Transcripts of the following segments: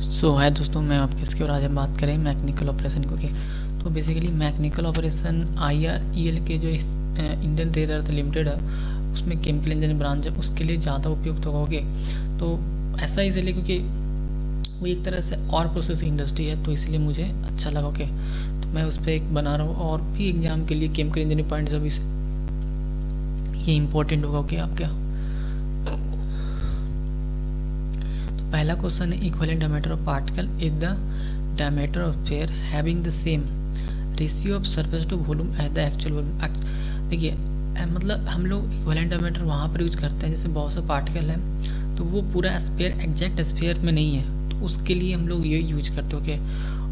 सो हाय दोस्तों, मैं आपके इसके और आज हम बात करें मैकेनिकल ऑपरेशन को के। तो बेसिकली मैकेनिकल ऑपरेशन IREL के जो इंडियन रेयर अर्थ लिमिटेड है उसमें केमिकल इंजीनियरिंग ब्रांच है, उसके लिए ज़्यादा उपयुक्त होगा। ओके, तो ऐसा इसलिए क्योंकि वो एक तरह से और प्रोसेस इंडस्ट्री है, तो इसलिए मुझे अच्छा लगा। ओके, तो मैं उस पर एक बना रहा हूँ और भी एग्जाम के लिए chemical engineering point of view से ये इंपॉर्टेंट होगा। ओके, आप क्या पहला क्वेश्चन है equivalent diameter of particle is the diameter of sphere having the same ratio of surface to volume as the actual volume. देखिए, मतलब हम लोग इक्विवेलेंट डायमीटर वहाँ पर यूज करते हैं जैसे बहुत से पार्टिकल हैं तो वो पूरा स्फीयर एग्जैक्ट स्फीयर में नहीं है, तो उसके लिए हम लोग ये यूज करते हैं। ओके,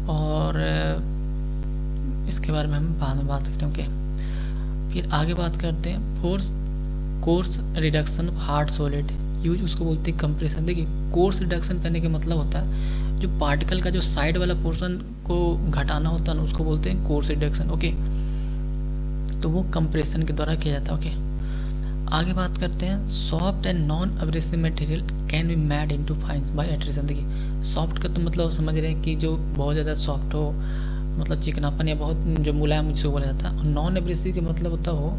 और इसके बारे में हम बाद में बात करें। ओके, फिर आगे बात करते हैं force course reduction of hard solid use, उसको बोलते हैं कंप्रेशन। देखिए, कोर्स रिडक्शन करने का मतलब होता है जो पार्टिकल का जो साइड वाला पोर्शन को घटाना होता है ना, उसको बोलते हैं कोर्स रिडक्शन। ओके, तो वो कंप्रेशन के द्वारा किया जाता है। ओके, आगे बात करते हैं soft and non abrasive material can be made into fine by attrition. देखिए, सॉफ्ट का तो मतलब समझ रहे हैं कि जो बहुत ज़्यादा सॉफ्ट हो, मतलब चिकनापन या बहुत जो मुलायम जिसको बोला जाता है, और नॉन एब्रेसिव का मतलब होता हो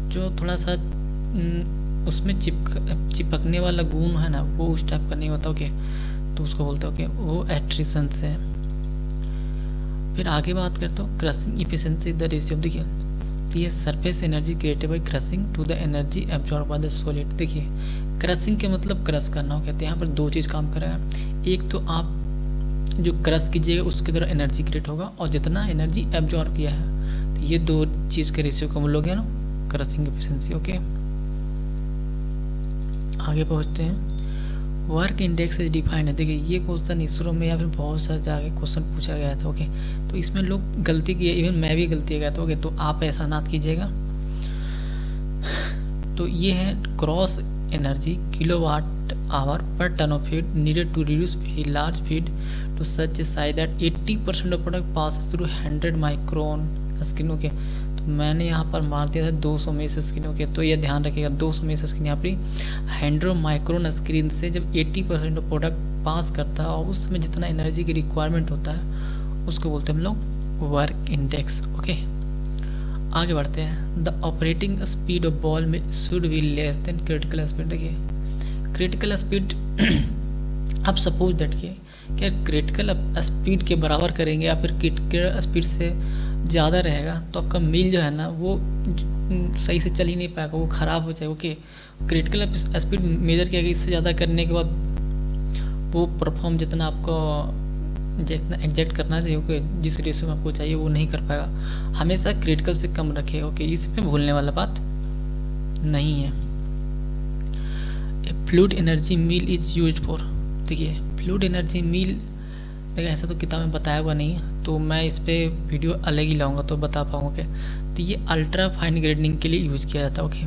जो थोड़ा सा उसमें चिपकने वाला गुण है ना, वो उस टाइप का नहीं होता। ओके, तो उसको बोलते हैं ओके वो एट्रीशन से। फिर आगे बात करते हो क्रशिंग इफिशिएंसी द रेशियो। देखिए, तो ये surface energy created by crushing to the energy absorb by the solid. देखिए, क्रशिंग के मतलब क्रश करना हो, कहते हैं यहाँ पर दो चीज़ काम करेगा। एक तो आप जो क्रश कीजिएगा उसके द्वारा एनर्जी क्रिएट होगा, और जितना एनर्जी एब्जॉर्ब किया है, तो ये दो चीज़ के रेशियो का हम लोग है ना क्रशिंग इफिशिएंसी। ओके, आगे पहुँचते हैं वर्क इंडेक्स इज डिफाइंड है। देखिए, ये क्वेश्चन इसरो में या फिर बहुत सारे जगह क्वेश्चन पूछा गया था। ओके, तो इसमें लोग गलती किए, इवन मैं भी गलती किया था। ओके, तो आप ऐसा ना कीजिएगा। तो ये है क्रॉस एनर्जी किलोवाट आवर पर ton of feed needed to reduce very large feed to such a size that 80% of product pass through 100 micron screen. Okay, तो मैंने यहाँ पर मार दिया था 200 में से स्क्रीन। ओके, तो ये ध्यान रखिएगा 200 में से स्क्रीन यहाँ पर 100 माइक्रोन स्क्रीन से जब 80% ऑफ प्रोडक्ट पास करता है और उस समय जितना एनर्जी की रिक्वायरमेंट होता है उसको बोलते हैं हम लोग वर्क इंडेक्स। ओके, आगे बढ़ते हैं the operating speed of ball में should be less than critical speed. देखिए, क्रिटिकल स्पीड आप सपोज दैट कि क्या क्रिटिकल स्पीड के बराबर करेंगे या फिर क्रिटिकल स्पीड से ज़्यादा रहेगा तो आपका मिल जो है ना वो सही से चल ही नहीं पाएगा, वो ख़राब हो जाएगा। ओके, क्रिटिकल स्पीड मेजर किया गया, इससे ज़्यादा करने के बाद वो परफॉर्म जितना आपको जितना एग्जैक्ट करना चाहिए, ओके, जिस रेशियो में आपको चाहिए वो नहीं कर पाएगा। हमेशा क्रिटिकल से कम रखें। ओके, इसमें भूलने वाला बात नहीं है। Fluid energy mill is use for. देखिए, फ्लूइड एनर्जी मील, देखिए ऐसा तो किताब में बताया हुआ नहीं है, तो मैं इस पर वीडियो अलग ही लाऊंगा तो बता पाऊंगा। तो ये अल्ट्रा फाइन ग्रेडिंग के लिए यूज किया जाता है। ओके,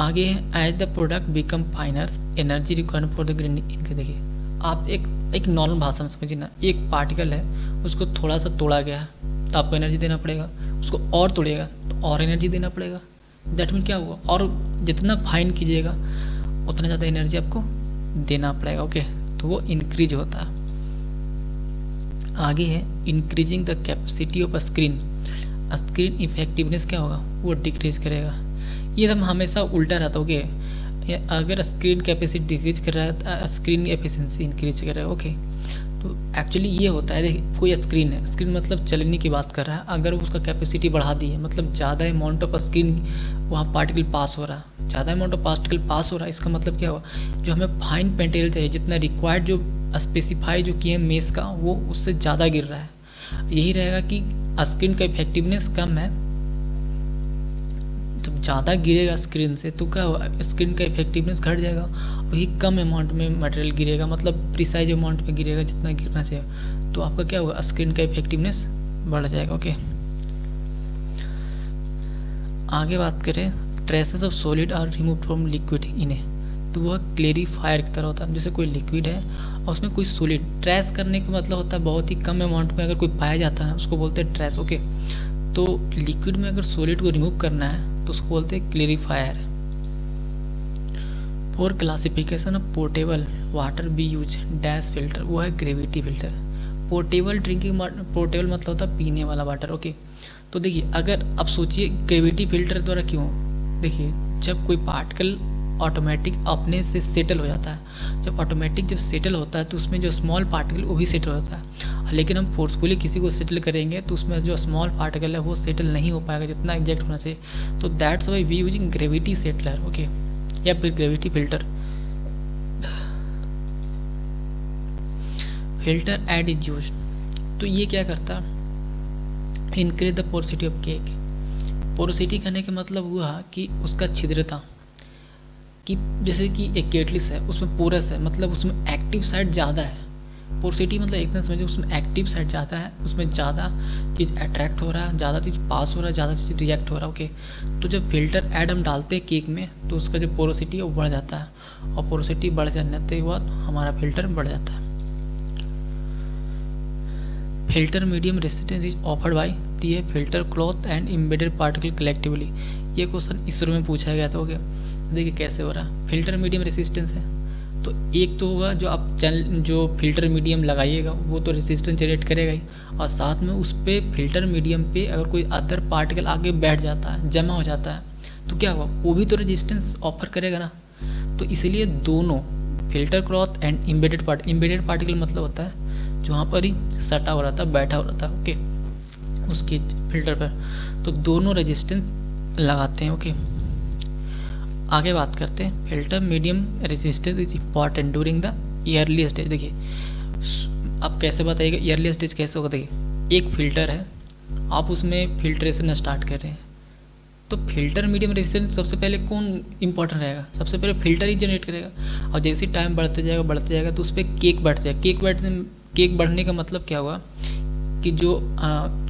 आगे है as the product become finer energy required for the grading. देखिए, आप एक नॉर्मल भाषा में समझिए ना, एक पार्टिकल है उसको थोड़ा सा तोड़ा गया है तो आपको एनर्जी देना पड़ेगा, उसको और तोड़ेगा तो और एनर्जी देना पड़ेगा। दैट मीन क्या हुआ, और जितना फाइन कीजिएगा उतना ज़्यादा एनर्जी आपको देना पड़ेगा। ओके, तो वो इंक्रीज होता है। आगे है increasing the capacity of screen effectiveness क्या होगा, वो डिक्रीज करेगा। ये सब हमेशा उल्टा रहता है। ओके, अगर स्क्रीन कैपेसिटी डिक्रीज कर रहा है तो स्क्रीन एफिशिएंसी इंक्रीज कर रहा है। ओके, तो एक्चुअली ये होता है। देखिए, कोई स्क्रीन है, स्क्रीन मतलब चलने की बात कर रहा है, अगर उसका कैपेसिटी बढ़ा दी है मतलब ज़्यादा अमाउंट ऑफ स्क्रीन वहाँ पार्टिकल पास हो रहा है, ज़्यादा अमाउंट ऑफ पार्टिकल पास हो रहा है, इसका मतलब क्या हुआ, जो हमें फाइन मटेरियल चाहिए जितना रिक्वायर्ड जो स्पेसिफाई जो किए मेस का वो उससे ज़्यादा गिर रहा है। यही रहेगा कि स्क्रीन का इफेक्टिवनेस कम है, जब ज़्यादा गिरेगा स्क्रीन से तो क्या होगा, स्क्रीन का इफेक्टिवनेस घट जाएगा, और ये कम अमाउंट में मटेरियल गिरेगा, मतलब प्रिसाइज अमाउंट में गिरेगा जितना गिरना चाहिए, तो आपका क्या होगा, स्क्रीन का इफेक्टिवनेस बढ़ जाएगा। ओके, आगे बात करें traces of solid are remove from liquid in a, तो वह क्लेरिफायर की तरह होता है। जैसे कोई लिक्विड है और उसमें कोई सॉलिड, ट्रेस करने का मतलब होता है बहुत ही कम अमाउंट में अगर कोई पाया जाता है ना उसको बोलते हैं ट्रेस। ओके, तो लिक्विड में अगर सॉलिड को रिमूव करना है तो उसको बोलते हैं clarifier. For classification of portable water be use dash filter, वो है gravity filter. Portable drinking portable मतलब होता है पीने वाला वाटर, ओके। तो देखिए अगर आप सोचिए ग्रेविटी फिल्टर द्वारा क्यों, देखिए जब कोई पार्टिकल ऑटोमेटिक अपने से सेटल हो जाता है, जब ऑटोमेटिक जब सेटल होता है तो उसमें जो स्मॉल पार्टिकल वो भी सेटल होता है, लेकिन हम फोर्सफुली किसी को सेटल करेंगे तो उसमें जो स्मॉल पार्टिकल है वो सेटल नहीं हो पाएगा जितना एग्जैक्ट होना चाहिए। तो that's why we using gravity settler, okay, या फिर gravity filter. Filter aid is use, तो ये क्या करता है, increase the porosity of cake. Porosity करने का मतलब हुआ कि उसका छिद्रता, कि जैसे कि एक केटलिस है उसमें पोरस है, मतलब उसमें एक्टिव साइड ज़्यादा है। पोरोसिटी मतलब एक तरह समझिए उसमें एक्टिव साइड ज़्यादा है, उसमें ज़्यादा चीज़ अट्रैक्ट हो रहा है, ज़्यादा चीज़ पास हो रहा है, ज़्यादा चीज़ रिजेक्ट हो रहा है, ओके। तो जब फिल्टर ऐड हम डालते हैं केक में तो उसका जो पोरोसिटी है वो बढ़ जाता है, और पोरोसिटी बढ़ जाने के बाद हमारा फिल्टर बढ़ जाता है। Filter medium resistance is offered by the filter cloth and embedded particle collectively. ये क्वेश्चन इसरो में पूछा गया था, ओके। देखिए कैसे हो रहा है, फिल्टर मीडियम रेसिस्टेंस है तो एक तो होगा जो आप जो फिल्टर मीडियम लगाइएगा वो तो रेसिस्टेंस जनरेट करेगा ही, और साथ में उस पर फिल्टर मीडियम पे अगर कोई अदर पार्टिकल आगे बैठ जाता है, जमा हो जाता है, तो क्या हुआ, वो भी तो रेजिस्टेंस ऑफर करेगा ना। तो इसलिए दोनों filter cloth and embedded particle मतलब होता है जो वहाँ पर ही सटा हो रहा था, बैठा हो रहा था, ओके, उसके फिल्टर पर, तो दोनों रेजिस्टेंस लगाते हैं, ओके। आगे बात करते हैं, filter medium resistance is important during the yearly stage. देखिए आप कैसे बताइएगा ईयरली स्टेज कैसे होगा, देखिए एक फिल्टर है, आप उसमें फिल्ट्रेशन स्टार्ट कर रहे हैं, तो फिल्टर मीडियम रेजिस्टेंस सबसे पहले कौन इंपॉर्टेंट रहेगा, सबसे पहले फिल्टर ही जनरेट करेगा, और जैसे टाइम बढ़ते जाएगा तो उस पर केक बढ़ जाएगा। केक बढ़ने का मतलब क्या हुआ कि जो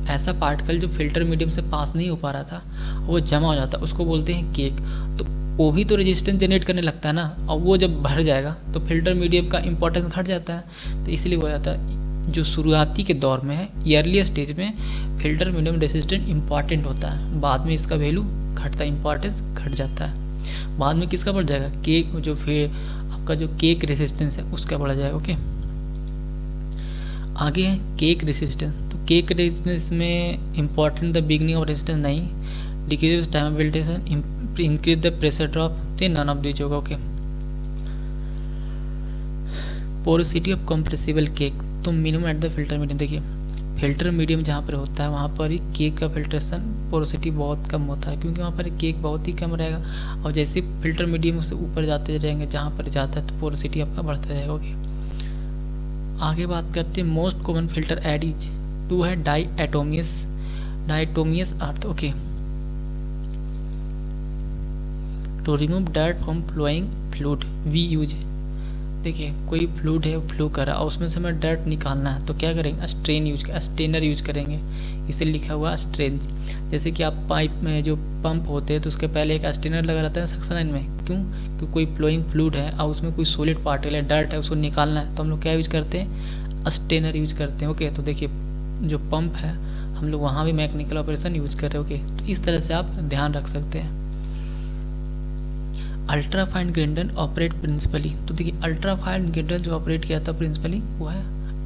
ऐसा पार्टिकल जो फिल्टर मीडियम से पास नहीं हो पा रहा था वो जमा हो जाता है, उसको बोलते हैं केक। तो वो भी तो रेजिस्टेंस जनरेट करने लगता है ना, और वो जब भर जाएगा तो फिल्टर मीडियम का इंपॉर्टेंस घट जाता है। तो इसलिए वो जाता है जो शुरुआती के दौर में है, ईयरली स्टेज में फिल्टर मीडियम रेजिस्टेंस इंपॉर्टेंट होता है, बाद में इसका वैल्यू घटता है, इंपॉर्टेंस घट जाता है। बाद में किसका बढ़ जाएगा, केक जो फिर आपका जो केक रेजिस्टेंस है उसका बढ़ जाएगा, ओके। आगे है केक रेजिस्टेंस, तो केक रेजिस्टेंस में important the beginning of resistance नहीं, डिक्रीज टाइम वेल्टेशन, इंक्रीज द प्रेशर ड्रॉप, तो नन ऑफ दीज होगा, okay. Porosity of compressible cake, तो minimum at the filter medium, देखिए फिल्टर मीडियम जहाँ पर होता है वहाँ पर ही केक का फिल्ट्रेशन पोरोसिटी बहुत कम होता है, क्योंकि वहाँ पर केक बहुत ही कम रहेगा, और जैसे फिल्टर मीडियम से ऊपर जाते रहेंगे जहाँ पर जाता है तो पोरोसिटी आपका बढ़ता जाएगा, ओके। आगे बात करते हैं most common filter aids, to है diatomaceous earth, okay, to remove dirt from flowing fluid we use. देखिए कोई फ्लूइड है फ्लो कर रहा है और उसमें से हमें डर्ट निकालना है तो क्या करेंगे, स्ट्रेनर यूज करेंगे, इसे लिखा हुआ स्ट्रेन। जैसे कि आप पाइप में जो पंप होते हैं तो उसके पहले एक स्ट्रेनर लगा रहता है सक्शन लाइन में, क्यों, क्योंकि कोई फ्लोइंग फ्लूइड है और उसमें कोई सॉलिड पार्टिकल है, डर्ट है, उसको निकालना है तो हम लोग क्या यूज करते हैं, स्ट्रेनर यूज करते हैं, ओके। तो देखिए जो पंप है हम लोग वहाँ भी मैकेनिकल ऑपरेशन यूज कर रहे हैं, ओके। तो इस तरह से आप ध्यान रख सकते हैं। Ultra fine grinder operate principally, तो देखिए अल्ट्रा फाइन ग्राइंडर जो ऑपरेट किया था प्रिंसिपली वो है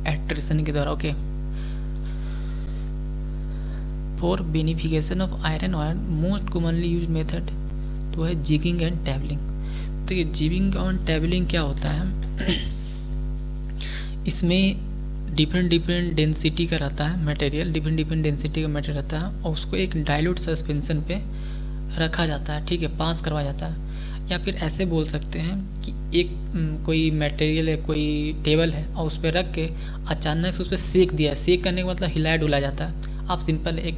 एट्रिशन के द्वारा, okay. For beneficiation of iron oil most commonly use method तो है जिगिंग एंड टेबलिंग। तो ये जिगिंग एंड टेबलिंग क्या होता है, इसमें डिफरेंट डेंसिटी का रहता है मटेरियल, डिफरेंट डेंसिटी का मटेरियल रहता है और उसको एक डाइल्यूट सस्पेंशन पे रखा जाता है, ठीक है, पास करवाया जाता है। या फिर ऐसे बोल सकते हैं कि एक कोई मटेरियल है, कोई टेबल है और उस पर रख के अचानक से उस पर सेक दिया, सेक करने का मतलब हिलाया डुलाया जाता है। आप सिंपल एक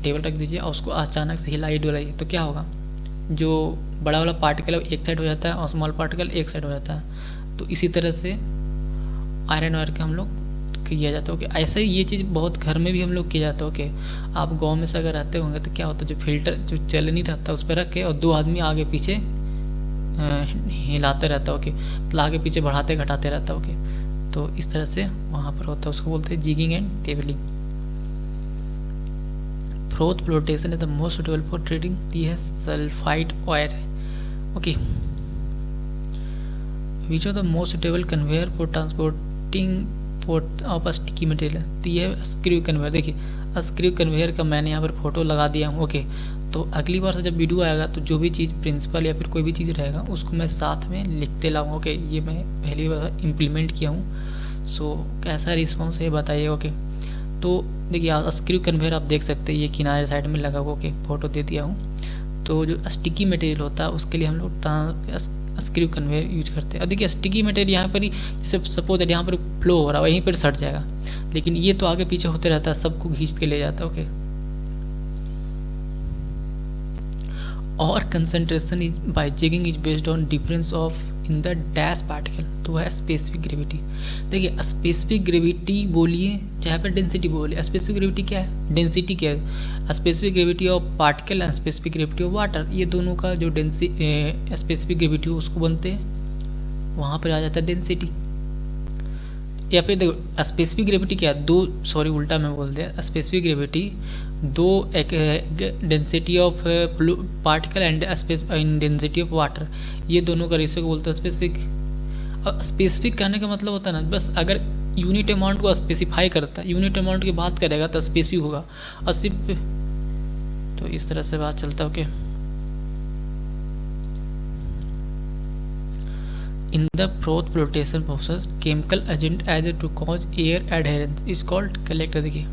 टेबल रख दीजिए और उसको अचानक से हिलाइए डुलाइए तो क्या होगा, जो बड़ा वाला पार्टिकल है एक साइड हो जाता है और स्मॉल पार्टिकल एक साइड हो जाता है। तो इसी तरह से आयरन वायर के हम लोग किया जाता है, ओके। ऐसा ही ये चीज़ बहुत घर में भी हम लोग किया जाता है, ओके। आप गांव में से अगर रहते होंगे तो क्या होता है, जो फिल्टर जो चल नहीं रहता उस पर रख के और दो आदमी आगे पीछे हिलाते रहता है, ओके, मतलब आगे पीछे बढ़ाते घटाते रहता है, ओके। तो इस तरह से वहाँ पर होता है, उसको बोलते हैं jigging and tabling. Froth flotation is the most suitable for treating the है sulphide oil, okay. Which of the most suitable conveyor for transporting of sticky material. तो ये है स्क्रू कन्वेयर। देखिए स्क्रू कन्वेयर का मैंने यहाँ पर फोटो लगा दिया हूँ। ओके, तो अगली बार से जब वीडियो आएगा तो जो भी चीज़ प्रिंसिपल या फिर कोई भी चीज़ रहेगा उसको मैं साथ में लिखते लाऊंगा। ओके, ये मैं पहली बार इम्प्लीमेंट किया हूँ। सो कैसा रिस्पॉन्स है बताइए। ओके, तो देखिए स्क्रू कन्वेयर आप देख सकते हैं, ये किनारे साइड में लगा हुआ। ओके, फोटो दे दिया हूँ। तो जो स्टिकी मटेरियल होता है उसके लिए हम लोग स्क्रू कन्वेयर यूज करते हैं। और देखिए स्टिकी मटेरियल यहाँ पर ही, जैसे सपोज दैट यहाँ पर फ्लो हो रहा है वहीं पर सट जाएगा, लेकिन ये तो आगे पीछे होते रहता है, सबको खींच के ले जाता है। ओके, और concentration is by jigging is based on difference of in the dash particle. तो है स्पेसिफिक ग्रेविटी। देखिए स्पेसिफिक ग्रेविटी बोलिए चाहे फिर डेंसिटी बोलिए, स्पेसिफिक ग्रेविटी क्या है, डेंसिटी क्या है। Specific gravity of particle and specific gravity of water, ये दोनों का जो स्पेसिफिक ग्रेविटी उसको बनते हैं, वहाँ पर आ जाता है डेंसिटी। या फिर देखो स्पेसिफिक ग्रेविटी क्या है, दो, सॉरी उल्टा मैं बोल दिया, स्पेसिफिक ग्रेविटी दो, एक density of particle and density of water, ये दोनों का रेशियो को बोलते हैं स्पेसिफिक। और स्पेसिफिक कहने का मतलब होता है ना, बस अगर यूनिट अमाउंट को स्पेसिफाई करता है, यूनिट अमाउंट की बात करेगा तो स्पेसिफिक होगा, और सिर्फ तो इस तरह से बात चलता है। Okay, in the froth flotation process chemical agent added to cause air adherence is called collector। देखिए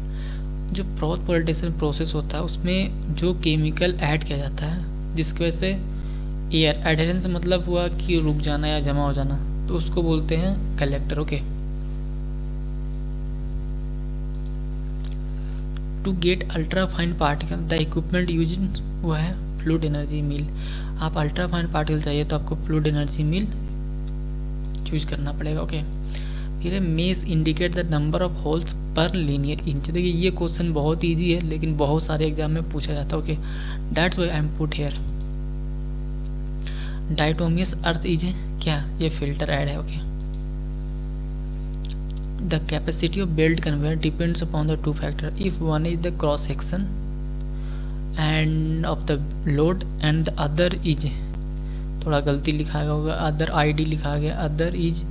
जो फ्रोथ फ्लोटेशन प्रोसेस होता है उसमें जो केमिकल ऐड किया जाता है जिसकी वजह से एयर एडहेरेंस मतलब हुआ कि रुक जाना या जमा हो जाना, तो उसको बोलते हैं collector. Okay, to get ultra fine particle the equipment use वो है फ्लूइड एनर्जी मिल। आप अल्ट्रा फाइन पार्टिकल चाहिए तो आपको फ्लूइड एनर्जी मिल चूज करना पड़ेगा। ओके, फिर mess indicate the number of holes पर लीनियर इंच। देखिए ये क्वेश्चन बहुत इजी है लेकिन बहुत सारे एग्जाम में पूछा जाता है। Okay, that's why I am put here. Diatomaceous earth is क्या, ये फिल्टर ऐड है। Okay, the capacity of belt conveyor depends upon the two factor, if one is the cross section and of the load and the other is, थोड़ा गलती लिखा गया होगा, other ID लिखा गया, other is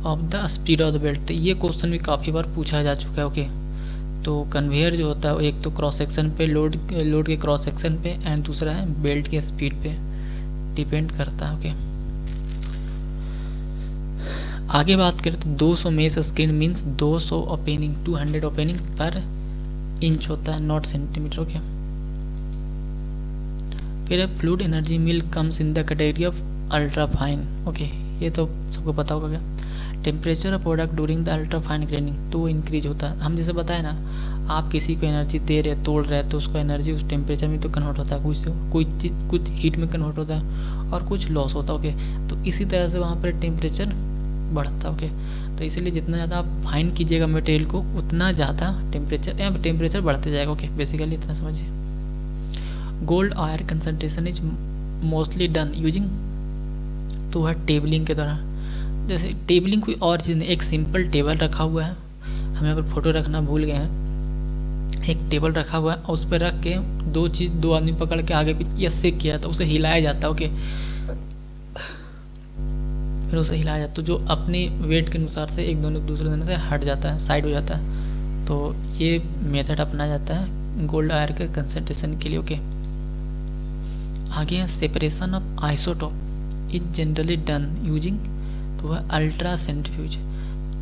of the speed of the belt. ये question भी काफ़ी बार पूछा जा चुका है। ओके, तो कन्वेयर जो होता है एक तो क्रॉस सेक्शन पे, लोड के क्रॉस सेक्शन पे, एंड दूसरा है बेल्ट के स्पीड पे डिपेंड करता है। ओके, आगे बात करें तो 200 mess screen means 200 opening, 200 opening पर इंच होता है, नॉट सेंटीमीटर। ओके, फिर fluid energy mill comes in the category of ultra fine. Okay, ये तो सबको पता होगा। क्या temperature of product during the ultra fine graining, तो वो इंक्रीज होता है। हम जैसे बताए ना, आप किसी को एनर्जी दे रहे तोड़ रहे तो उसको एनर्जी उस टेम्परेचर में तो कन्वर्ट होता है, कुछ हीट में कन्वर्ट होता है और कुछ लॉस होता है। ओके, तो इसी तरह से वहाँ पर टेम्परेचर बढ़ता है। ओके, तो इसीलिए जितना ज़्यादा आप फाइन कीजिएगा मटेरियल को उतना ज़्यादा टेम्परेचर बढ़ते जाएगा। ओके, बेसिकली इतना समझिए। Gold ore concentration is mostly done using, तो है टेबलिंग के दौरान। जैसे टेबलिंग कोई और चीज़ नहीं, एक सिंपल टेबल रखा हुआ है, हम यहाँ पर फोटो रखना भूल गए हैं। एक टेबल रखा हुआ है और उस पर रख के दो आदमी पकड़ के आगे पीछे ऐसे किया था, उसे हिलाया जाता है। ओके, फिर उसे हिलाया जाता तो जो अपने वेट के अनुसार से एक दोनों दूसरे दोनों से हट जाता है, साइड हो जाता है। तो ये मेथड अपनाया जाता है गोल्ड आयर के कंसंट्रेशन के लिए। ओके, आगे है separation of isotope is generally done using, तो वह अल्ट्रा सेंट्रीफ्यूज।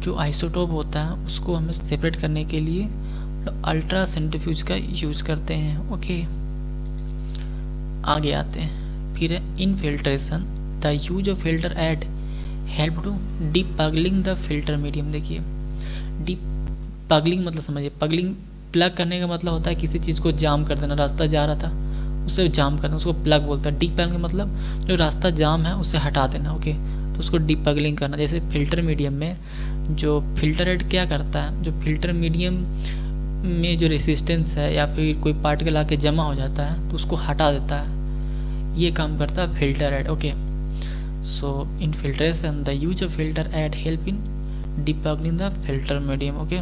जो आइसोटोप होता है उसको हमें सेपरेट करने के लिए अल्ट्रा सेंट्रीफ्यूज का यूज करते हैं। ओके, आगे आते हैं। फिर in filtration the use of filter aid help to deep पगलिंग the filter medium. देखिए डीप पगलिंग मतलब समझिए, पगलिंग प्लग करने का मतलब होता है किसी चीज़ को जाम कर देना, रास्ता जा रहा था उसे जाम करना, उसको प्लग बोलता है। डीप पगलिंग का मतलब जो रास्ता जाम है उसे हटा देना। ओके, तो उसको डीप पगलिंग करना। जैसे फिल्टर मीडियम में जो फिल्टर हेड क्या करता है, जो फिल्टर मीडियम में जो रेसिस्टेंस है या फिर कोई पार्टिकल आके जमा हो जाता है तो उसको हटा देता है, ये काम करता है filter head. Okay, so in filtration the use of filter head help in deep पगलिंग the filter medium. Okay,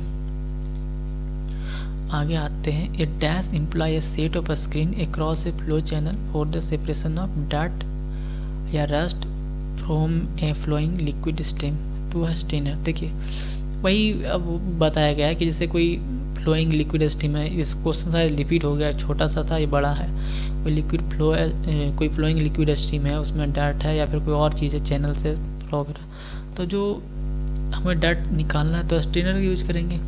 आगे आते हैं। A dash imply a set of screen across a flow channel for the separation of dirt या rust from a flowing liquid stream to a strainer. देखिए वही अब बताया गया है कि जैसे कोई फ्लोइंग लिक्विड स्ट्रीम है, इस क्वेश्चन शायद रिपीट हो गया, छोटा सा था ये बड़ा है। कोई लिक्विड फ्लो कोई फ्लोइंग लिक्विड स्ट्रीम है, उसमें डर्ट है या फिर कोई और चीज़ है चैनल से फ्लो वगैरह, तो जो हमें डर्ट निकालना है तो स्ट्रेनर यूज करेंगे।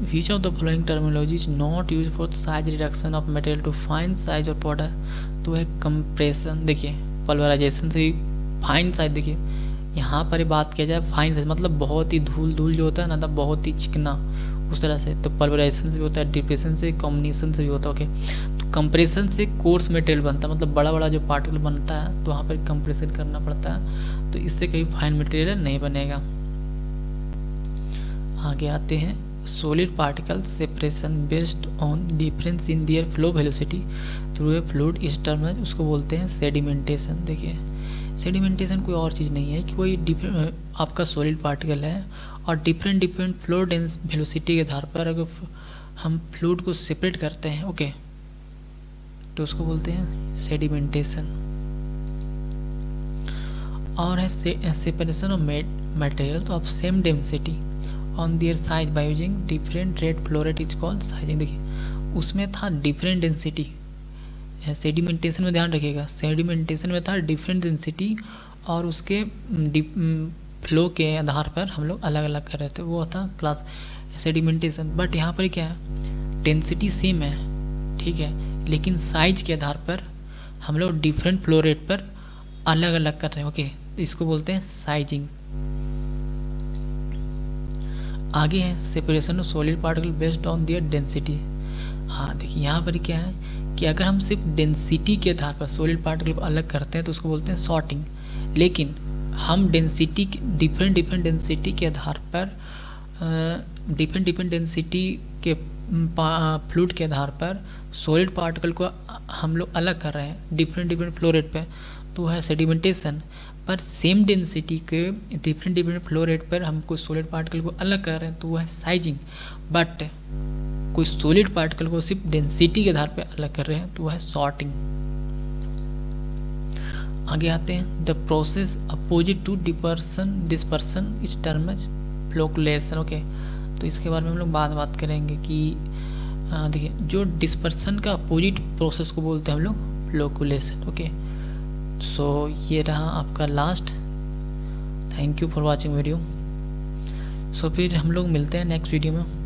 Which of the following terminology is not used for size reduction of material to fine size और powder? तो है कंप्रेशन। देखिए पल्वराइजेशन से फाइन साइज, देखिए यहाँ पर बात किया जाए फाइन साइज मतलब बहुत ही धूल धूल जो होता है ना, मतलब बहुत ही चिकना उस तरह से, तो पल्वराइजेशन से भी होता है, डिप्रेशन से, कॉम्बिनेशन से भी होता है। ओके, तो कंप्रेशन से कोर्स मटेरियल बनता है, मतलब बड़ा बड़ा जो पार्टिकल बनता है तो वहाँ पर कंप्रेशन करना पड़ता है, तो इससे कहीं फाइन मटेरियल नहीं बनेगा। आगे आते हैं, solid particle separation based on difference in their flow velocity through a fluid is termed as, उसको बोलते हैं सेडिमेंटेशन। देखिए सेडिमेंटेशन कोई और चीज़ नहीं है कि कोई आपका सॉलिड पार्टिकल है और डिफरेंट फ्लो डेंस वेलोसिटी के आधार पर अगर हम फ्लूइड को सेपरेट करते हैं, ओके, तो उसको बोलते हैं सेडिमेंटेशन। और है सेपरेशन ऑफ मटेरियल तो of same density on their size by using different rate flow rate is called sizing. देखिए उसमें था डिफरेंट डेंसिटी, सेडिमेंटेशन में ध्यान रखिएगा, सेडिमेंटेशन में था डिफरेंट डेंसिटी और उसके फ्लो के आधार पर हम लोग अलग अलग कर रहे थे, वो था क्लास सेडिमेंटेशन। बट यहाँ पर क्या है, डेंसिटी सेम है, ठीक है, लेकिन साइज के आधार पर हम लोग डिफरेंट फ्लो रेट पर अलग अलग कर रहे हैं। ओके, इसको बोलते हैं साइजिंग। आगे है separation of solid particle based on their density. हाँ देखिए यहाँ पर क्या है कि अगर हम सिर्फ डेंसिटी के आधार पर सॉलिड पार्टिकल को अलग करते हैं तो उसको बोलते हैं सॉर्टिंग, लेकिन हम डेंसिटी डिफरेंट डेंसिटी के आधार पर डिफरेंट डेंसिटी के फ्लूइड के आधार पर सॉलिड पार्टिकल को हम लोग अलग कर रहे हैं डिफरेंट फ्लो रेट पे, तो है सेडिमेंटेशन। पर सेम डेंसिटी के डिफरेंट फ्लो रेट पर हम कोई सॉलिड पार्टिकल को अलग कर रहे हैं तो वो है साइजिंग। बट कोई सॉलिड पार्टिकल को सिर्फ डेंसिटी के आधार पर अलग कर रहे हैं तो वो है सॉर्टिंग। आगे आते हैं, the process opposite to dispersion is term as flocculation. Okay, तो इसके बारे में हम लोग बात करेंगे कि देखिए जो डिस्पर्सन का अपोजिट प्रोसेस को बोलते हैं हम लोग फ्लोकुलेशन। ओके, सो ये रहा आपका last. Thank you for watching video. So फिर हम लोग मिलते हैं नेक्स्ट वीडियो में।